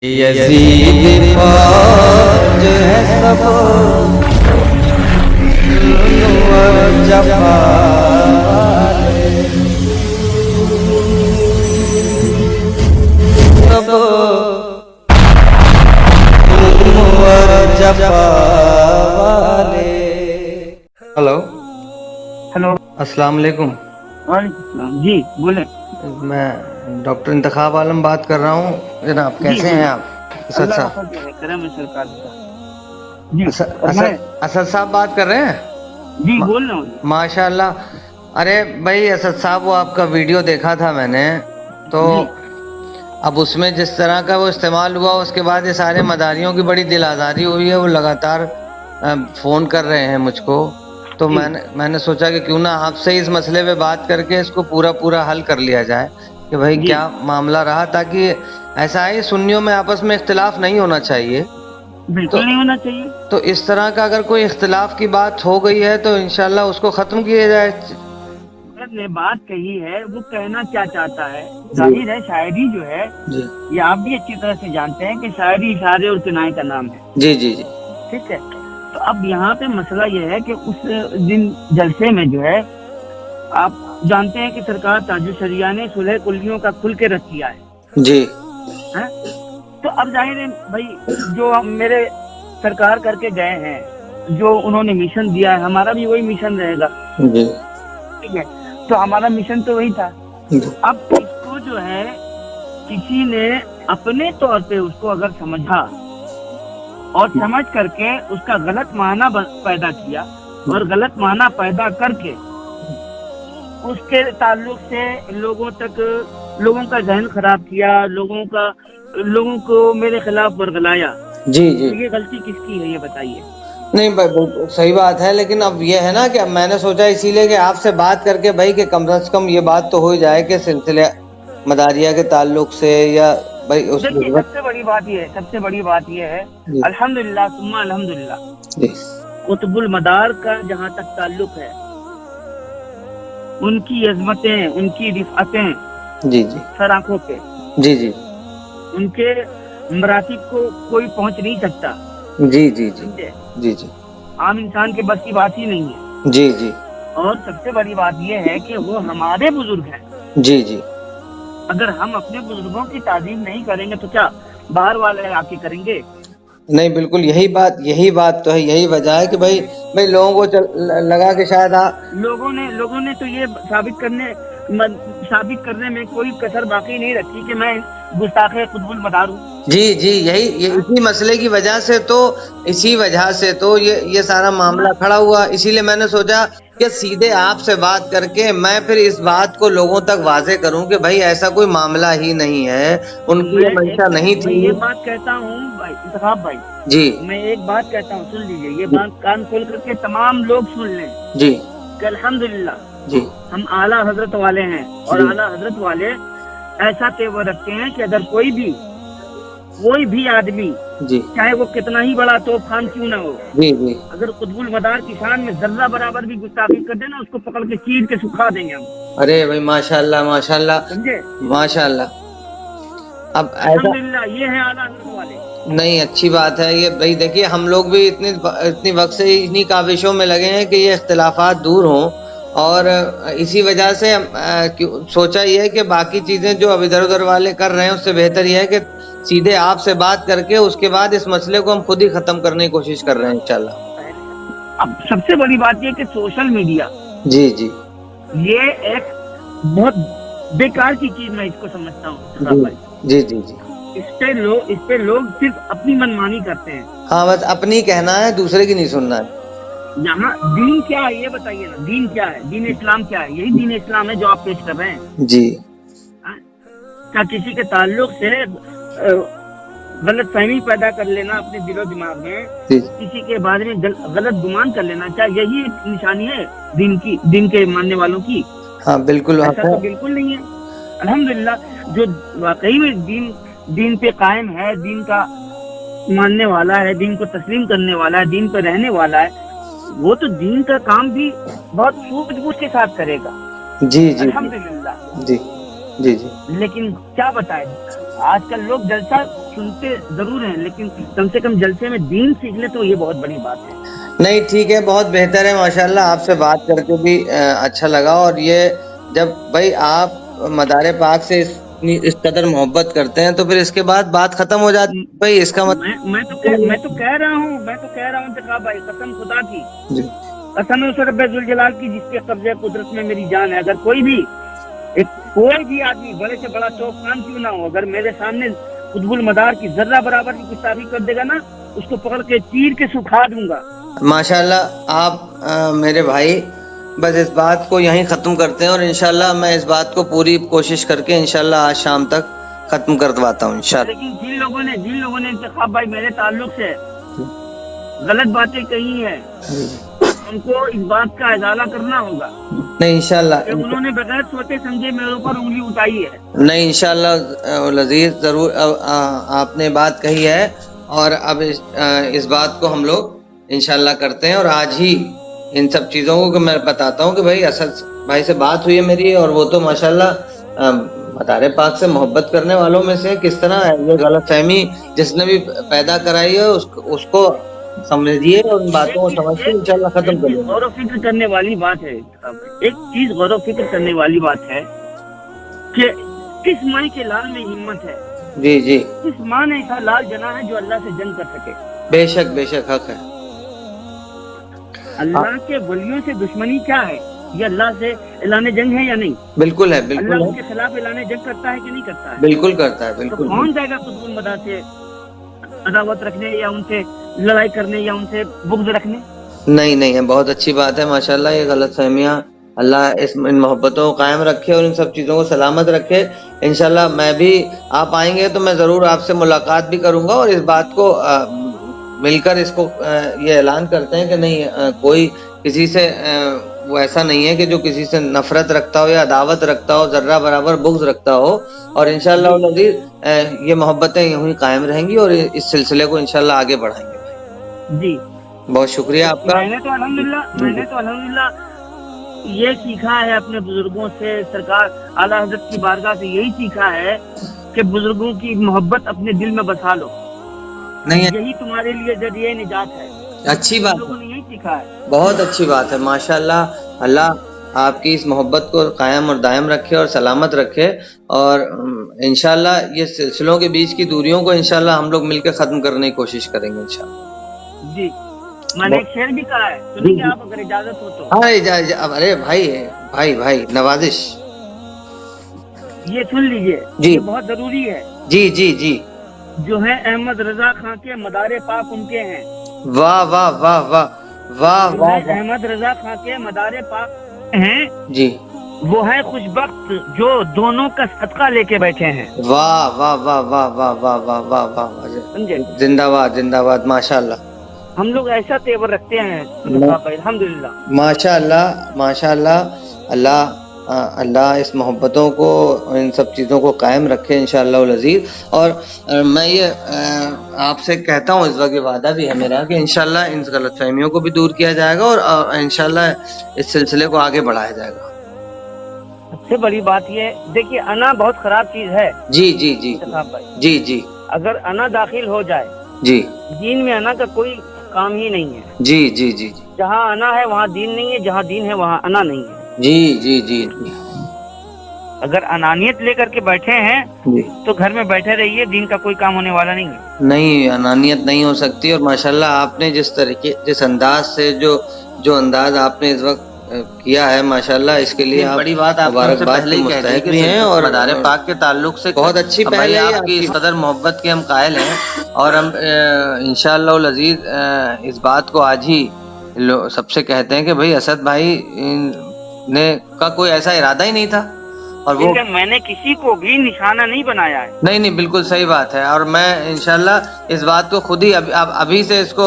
Yazid फौज है सब जफा सब जफा वाले। हेलो हेलो, अस्सलाम वालेकुम। वालेकुम सलाम। जी बोले। मैं डॉक्टर इंतखाब आलम बात कर रहा हूँ जनाब, कैसे हैं आप? असद अल्लाह का साहब, फजल है, करम है सरकार का। जी फरमाएं। असद साहब बात कर रहे हैं? जी बोल रहा हूँ। माशाल्लाह। अरे भाई असद साहब, वो आपका वीडियो देखा था मैंने, तो जी अब उसमें जिस तरह का वो इस्तेमाल हुआ, उसके बाद ये सारे मदारियों की बड़ी दिल आज़ारी हुई है। वो लगातार फ़ोन कर रहे हैं मुझको, तो जी मैंने सोचा कि क्यों ना आपसे इस मसले पे बात करके इसको पूरा हल कर लिया जाए कि भाई जी क्या मामला रहा, ताकि ऐसा है सुन्नियों में आपस में इख्तिलाफ नहीं होना चाहिए। तो बिल्कुल नहीं होना चाहिए। तो इस तरह का अगर कोई इख्तिलाफ की बात हो गई है तो इंशाल्लाह उसको ख़त्म किया जाए। अगर ने बात कही है, वो कहना क्या चाहता है। जी जाहिर है शायरी जो है, जी ये आप भी अच्छी तरह से जानते हैं कि शायरी इशारे और किनाए का नाम है। जी जी जी ठीक है, तो अब यहाँ पे मसला ये है कि उस दिन जलसे में जो है, आप जानते हैं कि सरकार ताजुल शरिया ने सुलह कुल्लियों का खुल के रख किया जी है। तो अब जाहिर है भाई, जो हम मेरे सरकार करके गए हैं, जो उन्होंने मिशन दिया है, हमारा भी वही मिशन रहेगा। जी ठीक है, तो हमारा मिशन तो वही था। जी अब इसको जो है, किसी ने अपने तौर पे उसको अगर समझा और समझ करके उसका गलत माना पैदा किया, और गलत माना पैदा करके उसके ताल्लुक से लोगों का जहन खराब किया, लोगों को मेरे खिलाफ वर्गलाया। जी जी। तो ये गलती किसकी है, ये बताइए। नहीं भाई, बिल्कुल सही बात है, लेकिन अब ये है ना कि अब मैंने सोचा इसीलिए कि आपसे बात करके भाई कि कम से कम ये बात तो हो ही जाए कि सिलसिले मदारिया के ताल्लुक से, या भाई उस देखिए, सबसे बड़ी बात ये है जी अल्हम्दुलिल्लाह सुम्मा अल्हम्दुलिल्लाह, जी कुतुबुल मदार का जहाँ तक ताल्लुक है, उनकी अजमतें, उनकी रिफ़अतें जी जी सर आंखों पे, जी जी उनके मरातिब को कोई पहुंच नहीं सकता। जी जी जी समझे? जी जी आम इंसान के बस की बात ही नहीं है। जी जी और सबसे बड़ी बात यह है कि वो हमारे बुजुर्ग हैं। जी जी। अगर हम अपने बुजुर्गों की ताज़ीम नहीं करेंगे तो क्या बाहर वाले आके करेंगे? नहीं, बिल्कुल यही बात तो है, यही वजह है कि भाई लोगों को लगा कि शायद लोगों ने तो ये साबित करने में कोई कसर बाकी नहीं रखी कि मैं गुस्ताखे कुतुबुल मदार हूँ। जी जी, ये इसी मसले की वजह से तो, इसी वजह से तो ये सारा मामला खड़ा हुआ। इसीलिए मैंने सोचा कि सीधे आपसे बात करके मैं फिर इस बात को लोगों तक वाजे करूं कि भाई ऐसा कोई मामला ही नहीं है, उनकी ये मंशा नहीं मैं थी। ये बात कहता हूँ भाई इंतखाब भाई, जी मैं एक बात कहता हूँ, सुन लीजिए, ये बात कान खोल करके तमाम लोग सुन लें जी कि अल्हम्दुलिल्लाह जी हम आला हजरत वाले हैं, और जी आला हजरत वाले ऐसा तेवर रखते हैं कि अगर कोई भी आदमी, जी चाहे वो कितना ही बड़ा तोप खान क्यों ना हो, जी जी। अगर कुतुबुल मदार की शान में जर्रा बराबर भी गुस्ताखी कर देना, उसको पकड़ के चीर के सुखा देंगे हम। अरे भाई माशाल्लाह माशाल्लाह समझे? माशाल्लाह। अब ऐसा अल्हम्दुलिल्लाह, ये है आला हजरत वाले। नहीं, अच्छी बात है ये भाई। देखिए हम लोग भी इतनी वक्त से इन्हीं काविशों में लगे हैं कि ये इख्तिलाफात दूर हों, और इसी वजह से सोचा ये है कि बाकी चीज़ें जो अब इधर उधर वाले कर रहे हैं उससे बेहतर ये है कि सीधे आपसे बात करके उसके बाद इस मसले को हम खुद ही ख़त्म करने की कोशिश कर रहे हैं इंशाल्लाह। अब सबसे बड़ी बात ये कि सोशल मीडिया, जी जी ये एक बहुत बेकार की चीज मैं इसको समझता हूँ। जी जी जी। इस पे लोग सिर्फ अपनी मनमानी करते हैं। हाँ, बस अपनी कहना है, दूसरे की नहीं सुनना है। यहाँ दीन क्या है ये बताइए ना, दीन क्या है, दीन इस्लाम क्या है? यही दीन इस्लाम है जो आप पेश कर रहे हैं। जी क्या किसी के ताल्लुक से गलत फहमी पैदा कर लेना अपने दिलो दिमाग में, जी किसी के बारे में गलत गुमान कर लेना, क्या यही निशानी है दीन के मानने वालों की? हाँ बिल्कुल। ऐसा तो बिल्कुल नहीं है। अल्हम्दुलिल्लाह, जो वाकई में दीन पे कायम है, दीन का मानने वाला है, दीन को तस्लीम करने वाला है, दीन पे रहने वाला है, वो तो दीन का काम भी बहुत सूझबूझ के साथ करेगा। जी जी अल्हम्दुलिल्लाह। जी जी जी। लेकिन क्या बताएं, आजकल लोग जलसा सुनते जरूर हैं, लेकिन कम से कम जलसे में दीन सीख ले तो ये बहुत बड़ी बात है। नहीं ठीक है, बहुत बेहतर है माशाल्लाह, आपसे बात करके भी अच्छा लगा। और ये जब भाई आप मदार पाक से इस कदर मोहब्बत करते हैं तो फिर इसके बाद बात खत्म हो जाती है भाई, इसका मतलब मैं तो कह रहा हूँ इंतखाब भाई, कसम खुदा की, जी कसम है उस रब्बे जुल जलाल की जिसके कब्जे कुदरत में मेरी जान है, अगर कोई भी आदमी बड़े से बड़ा चौकान क्यों ना हो, अगर मेरे सामने कुतुबुल मदार की जर्रा बराबर की गुस्ताखी कर देगा ना, उसको पकड़ के चीर के सुखा दूंगा। माशाल्लाह आप मेरे भाई, बस इस बात को यहीं ख़त्म करते हैं और इंशाल्लाह मैं इस बात को पूरी कोशिश करके इंशाल्लाह आज शाम तक ख़त्म करवाता हूँ इंशाल्लाह। लेकिन जिन लोगों ने इंतखाब भाई मेरे ताल्लुक से गलत बातें कही है, उनको इस बात का इजाला करना होगा। नहीं इंशाल्लाह, कि उन्होंने बगैर सोचे समझे मेरे ऊपर उंगली उठाई है। नहीं इंशाल्लाह लजीज, ज़रूर आपने बात कही है और अब इस बात को हम लोग इंशाल्लाह करते हैं। और आज ही इन सब चीज़ों को मैं बताता हूँ कि भाई असद भाई से बात हुई है मेरी, और वो तो माशाल्लाह मदार पाक से मोहब्बत करने वालों में से, किस तरह ये गलत फहमी जिसने भी पैदा कराई है उसको समझिए और उन बातों को समझ के इंशाल्लाह खत्म करिए। गौर फिक्र करने वाली बात है, एक चीज गौर फिक्र करने वाली बात है कि किस माँ के लाल में हिम्मत है। जी जी, किस माँ ने ऐसा लाल जना है जो अल्लाह से जंग कर सके। बेशक बेशक हक है। अल्लाह के वलियों से दुश्मनी क्या है, ये अल्लाह से ऐलान जंग है या नहीं? बिल्कुल है, बिल्कुल अल्लाह है, के खिलाफ ऐलान जंग करता है कि नहीं करता है? बिल्कुल करता है, तो बिल्कुल। कौन जाएगा कुतुबुल मदार से अदावत रखने या उनसे लड़ाई करने या उनसे बुग़्ज़ रखने? नहीं नहीं है, बहुत अच्छी बात है माशाल्लाह। ये गलत फहमियाँ अल्लाह इन मोहब्बतों को कायम रखे और इन सब चीज़ों को सलामत रखे। इंशाल्लाह मैं भी, आप आएंगे तो मैं ज़रूर आपसे मुलाकात भी करूंगा और इस बात को मिलकर इसको ये ऐलान करते हैं कि नहीं कोई किसी से वो ऐसा नहीं है कि जो किसी से नफरत रखता हो या अदावत रखता हो, जर्रा बराबर बुग़्ज़ रखता हो। और इंशाल्लाह नज़ीर ये मोहब्बतें यूं ही कायम रहेंगी और इस सिलसिले को इंशाल्लाह आगे बढ़ाएंगे। जी बहुत शुक्रिया आपका। मैंने तो अल्हम्दुलिल्लाह ये सीखा है अपने बुजुर्गों से, सरकार आला हज़रत की बारगाह से यही सीखा है कि बुजुर्गों की मोहब्बत अपने दिल में बसा लो, नहीं यही तुम्हारे लिए जरिए निजात है। अच्छी बात, लोगों ने यही सीखा है। बहुत अच्छी बात है माशाल्लाह। अल्लाह आपकी इस मोहब्बत को कायम और दायम रखे और सलामत रखे और इंशाल्लाह ये सिलसिलों के बीच की दूरियों को इंशाल्लाह हम लोग मिलकर ख़त्म करने की कोशिश करेंगे इंशाल्लाह। जी मैंने एक शेर भी कहा है, सुनिए आप अगर इजाजत हो तो। हाँ अरे भाई भाई भाई नवाजिश, ये सुन लीजिए, जी ये बहुत जरूरी है। जी जी जी, जो है अहमद रजा खां के मदारे पाक उनके हैं। वाह वाह वाह वाह वाह जो वाह है अहमद रजा खां के मदारे पाक हैं, जी, वो है खुशबख्त जो दोनों का सदका लेके बैठे हैं। वाह वाह वाह वाह वाह वाह वाह वाह वाह, समझे? जिंदाबाद जिंदाबाद माशाल्लाह। हम लोग ऐसा तेवर रखते हैं अल्हम्दुलिल्लाह। माशाल्लाह माशाल्लाह। अल्लाह इस मोहब्बतों को, इन सब चीज़ों को कायम रखे इंशाअल्लाह अज़ीज़। और मैं ये आपसे कहता हूँ, इस वक्त वादा भी है मेरा कि इंशाअल्लाह इन गलतफहमियों को भी दूर किया जाएगा और इंशाअल्लाह इस सिलसिले को आगे बढ़ाया जाएगा। सबसे बड़ी बात ये देखिए, अना बहुत खराब चीज है। जी जी जी जी जी, अगर अना दाखिल हो जाए जी, दीन में अना का कोई काम ही नहीं है। जी जी जी जी, जहाँ अना है वहाँ दीन नहीं है, जहाँ दीन है वहाँ अना नहीं है। जी जी जी जी, अगर अनानियत लेकर के बैठे हैं तो घर में बैठे रहिए, दीन का कोई काम होने वाला नहीं है। नहीं, अनानियत नहीं हो सकती। और माशाल्लाह आपने जिस अंदाज से जो अंदाज आपने इस वक्त किया है माशाल्लाह, इसके लिए आप बड़ी बात आप पहले ही मुस्तहिक भी हैं और मदार पाक के ताल्लुक से बहुत अच्छी पहले आपकी इस कदर मोहब्बत के हम कायल हैं और हम इंशाअल्लाह अज़ीज़ इस बात को आज ही सबसे कहते हैं कि भाई असद भाई ने का कोई ऐसा इरादा ही नहीं था और वो मैंने किसी को भी निशाना नहीं बनाया है। नहीं नहीं, बिल्कुल सही बात है। और मैं इंशाल्लाह इस बात को खुद ही अभी से इसको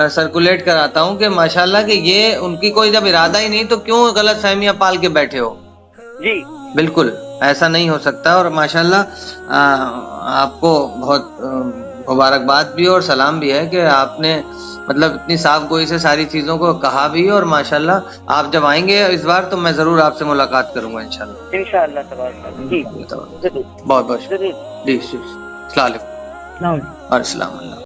सर्कुलेट कराता हूँ कि माशाल्लाह कि ये उनकी कोई जब इरादा ही नहीं तो क्यों गलत फहमियाँ पाल के बैठे हो। जी बिल्कुल ऐसा नहीं हो सकता। और माशाल्लाह आपको बहुत मुबारकबाद भी और सलाम भी है कि आपने मतलब इतनी साफ गोई से सारी चीज़ों को कहा भी। और माशाल्लाह आप जब आएंगे इस बार तो मैं ज़रूर आपसे मुलाकात करूँगा इंशाल्लाह। इंशाअल्लाह। बहुत बहुत जी, अस्सलाम वालेकुम। السلام علیکم۔ اور السلام علیکم۔